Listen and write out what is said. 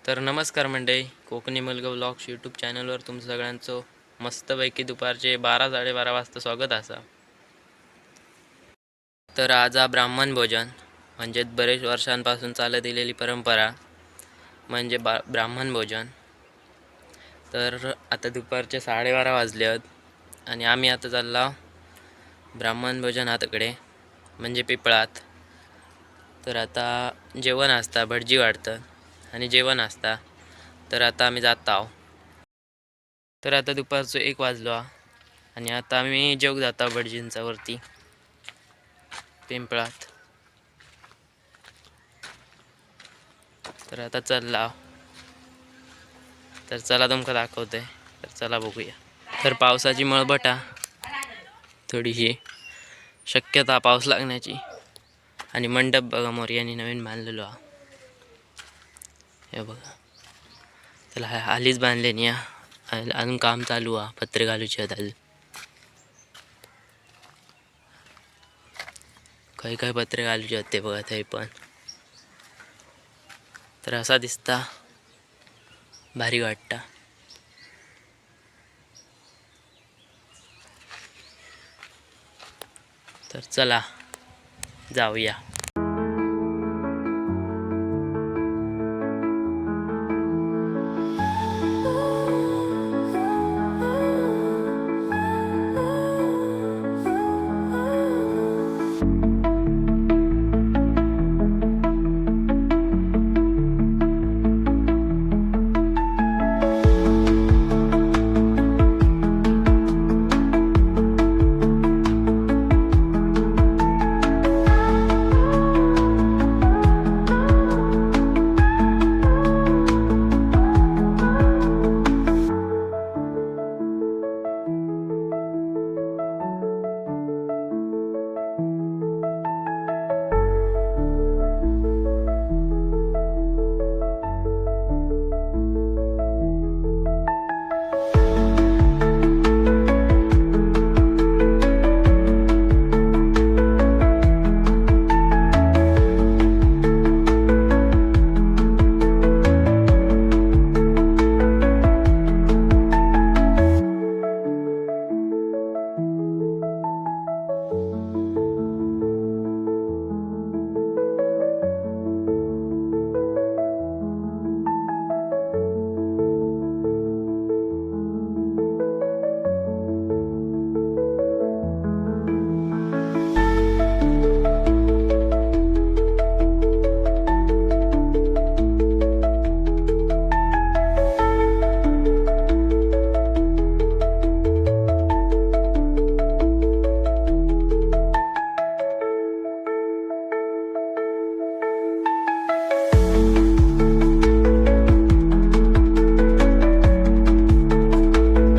तर नमस्कार मंडळी, कोकणी मुलगा व्लॉग्स यूट्यूब चॅनलवर तुमचं सगळ्यांचं मस्तपैकी दुपारचे 12-12:30 वाजता स्वागत असा. तर आज हा ब्राह्मण भोजन म्हणजे बरेच वर्षांपासून चालत दिलेली परंपरा म्हणजे ब्राह्मण भोजन. तर आता दुपारचे 12:30 वाजले आहेत आणि आम्ही आता चालला ब्राह्मण भोजन हाताकडे म्हणजे पिपळात. तर आता जेवण असता, भटजी वाढतं आणि जेवण असता. तर आता आम्ही जात आहोत. तर आता दुपारचं 1 वाजलो आणि आता आम्ही जेवूक जाता भटजींचा वरती पिंपळात. तर आता चालला. तर चला तुमका दाखवते. तर चला बघूया. तर पावसाची मळबटा थोडीशी शक्यता पाऊस लागण्याची. आणि मंडप बघा मोर्यानी नवीन बांधलेलो हा. हे बघा, त्याला हालीच बांधले नाही अजून काम चालू आहे. पत्रे घालूचे आहेत अजून. काही काही पत्रे घालूचे आहेत ते बघा थंय पण. तर असा दिसता, भारी वाटता. तर चला जाऊया.